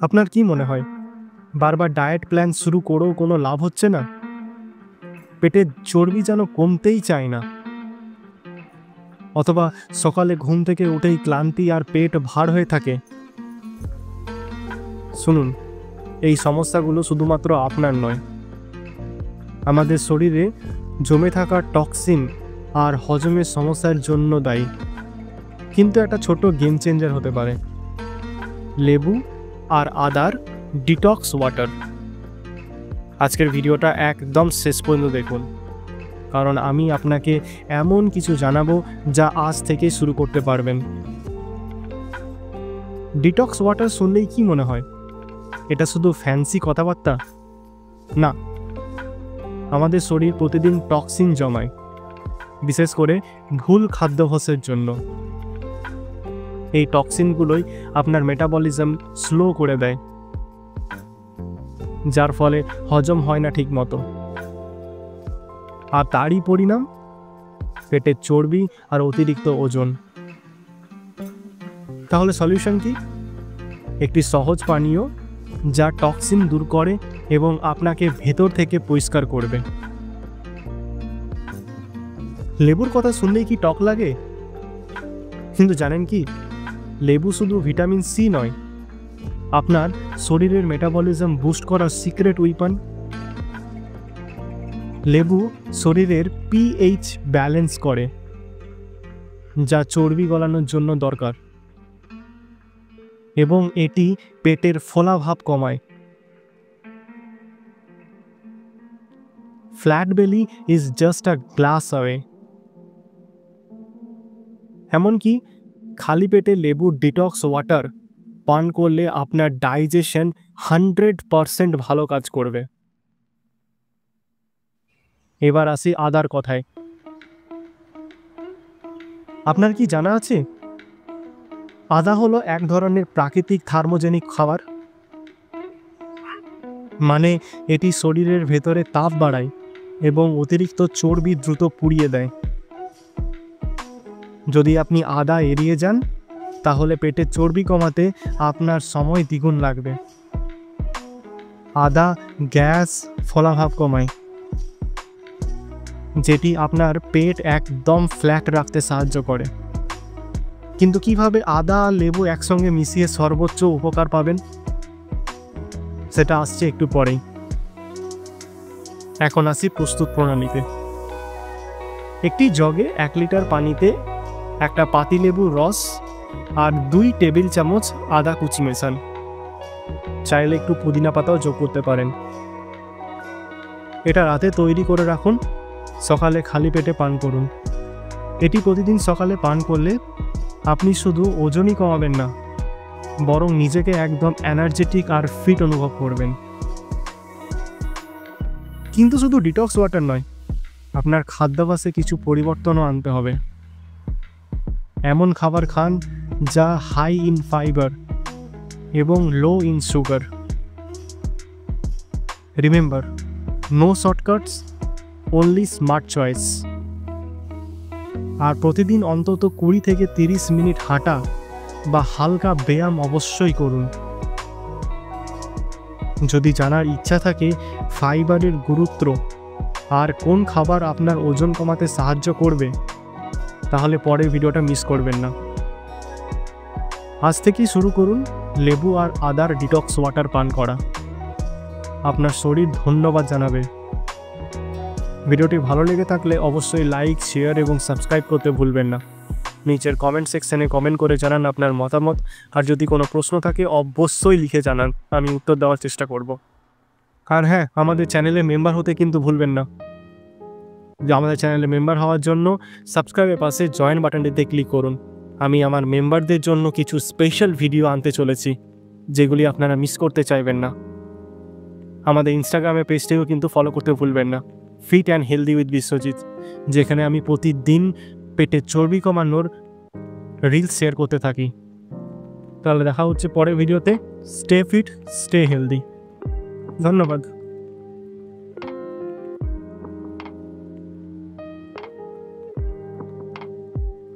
আপনার কি মনে হয় বারবার ডায়েট প্ল্যান শুরু করেও কোনো লাভ হচ্ছে না? পেটের চর্বি যেন কমতেই চায় না, অথবা সকালে ঘুম থেকে উঠেই ক্লান্তি আর পেট ভার হয়ে থাকে? শুনুন, এই সমস্যাগুলো শুধুমাত্র আপনার নয়, আমাদের শরীরে জমে থাকা টক্সিন আর হজমের সমস্যার জন্য দায়ী। কিন্তু একটা ছোট গেম চেঞ্জার হতে পারে লেবু আর আদার ডিটক্স ওয়াটার। আজকের ভিডিওটা একদম শেষ পর্যন্ত দেখুন, কারণ আমি আপনাকে এমন কিছু জানাবো যা আজ থেকে শুরু করতে পারবেন। ডিটক্স ওয়াটার শুনলেই কি মনে হয় এটা শুধু ফ্যান্সি কথাবার্তা? না, আমাদের শরীর প্রতিদিন টক্সিন জমায়, বিশেষ করে ভুল খাদ্যাভ্যাসের জন্য। এই টক্সিনগুলোই আপনার মেটাবলিজম স্লো করে দেয়, যার ফলে হজম হয় না ঠিক মতো, আর তারই পরিণাম পেটের চর্বি আর অতিরিক্ত ওজন। তাহলে সলিউশন কি? একটি সহজ পানীয় যা টক্সিন দূর করে এবং আপনাকে ভেতর থেকে পরিষ্কার করবে। লেবুর কথা শুনলেই কি টক লাগে? কিন্তু জানেন কি, লেবু শুধু ভিটামিন সি নয়, আপনার শরীরের মেটাবলিজম বুস্ট করার সিক্রেট উইপন। লেবু শরীরের পিএইচ ব্যালেন্স করে, যা চর্বি গলানোর জন্য দরকার, এবং এটি পেটের ফোলাভাব কমায়। ফ্ল্যাট বেলি is just a glass away. এমনকি খালি পেটে লেবুর ডিটক্স ওয়াটার পান করলে আপনার ডাইজেশন 100% ভালো কাজ করবে। এবার আসি আদার কথায়। আপনার কি জানা আছে আদা হলো এক ধরনের প্রাকৃতিক থার্মোজেনিক খাবার? মানে এটি শরীরের ভেতরে তাপ বাড়ায় এবং অতিরিক্ত চর্বি দ্রুত পুড়িয়ে দেয়। যদি আপনি আদা এড়িয়ে যান, তাহলে পেটের চর্বি কমাতে আপনার সময় দ্বিগুণ লাগবে। আদা গ্যাস, ফোলাভাব কমায়, যেটি আপনার পেট একদম ফ্ল্যাট রাখতে সাহায্য করে। কিন্তু কিভাবে আদা আর লেবু একসঙ্গে মিশিয়ে সর্বোচ্চ উপকার পাবেন, সেটা আসছে একটু পরেই। এখন আসি প্রস্তুত প্রণালীতে। একটি জগে 1 লিটার পানিতে একটা পাতিলেবুর রস আর 2 টেবিল চামচ আদা কুচি মেশান। চাইলে একটু পুদিনা পাতাও যোগ করতে পারেন। এটা রাতে তৈরি করে রাখুন, সকালে খালি পেটে পান করুন। এটি প্রতিদিন সকালে পান করলে আপনি শুধু ওজনই কমাবেন না, বরং নিজেকে একদম এনার্জেটিক আর ফিট অনুভব করবেন। কিন্তু শুধু ডিটক্স ওয়াটার নয়, আপনার খাদ্যাভ্যাসে কিছু পরিবর্তনও আনতে হবে। এমন খাবার খান যা হাই ইন ফাইবার এবং low in sugar. Remember, no shortcuts, only smart choice. আর প্রতিদিন অন্তত 20 থেকে 30 মিনিট হাঁটা বা হালকা ব্যায়াম অবশ্যই করুন। যদি জানার ইচ্ছা থাকে ফাইবারের গুরুত্ব আর কোন খাবার আপনার ওজন কমাতে সাহায্য করবে, তাহলে পরের ভিডিওটা মিস করবেন না। আজ থেকেই শুরু করুন লেবু আর আদার ডিটক্স ওয়াটার পান করা। আপনার শরীর ধন্যবাদ জানাবে। ভিডিওটি ভালো লেগে থাকলে অবশ্যই লাইক, শেয়ার এবং সাবস্ক্রাইব করতে ভুলবেন না। নিচের কমেন্ট সেকশনে কমেন্ট করে জানান আপনার মতামত, আর যদি কোনো প্রশ্ন থাকে অবশ্যই লিখে জানান, আমি উত্তর দেওয়ার চেষ্টা করব। আর হ্যাঁ, আমাদের চ্যানেলে মেম্বার হতে কিন্তু ভুলবেন না। যে আমাদের চ্যানেলে মেম্বার হওয়ার জন্য সাবস্ক্রাইবের পাশে জয়েন বাটনটিতে ক্লিক করুন। আমি আমার মেম্বারদের জন্য কিছু স্পেশাল ভিডিও আনতে চলেছি, যেগুলি আপনারা মিস করতে চাইবেন না। আমাদের ইনস্টাগ্রামের পেজটিও কিন্তু ফলো করতে ভুলবেন না, fit and healthy with Biswajit, যেখানে আমি প্রতিদিন পেটের চর্বি কমানোর রিলস শেয়ার করতে থাকি। তাহলে দেখা হচ্ছে পরের ভিডিওতে। Stay fit, stay healthy. ধন্যবাদ।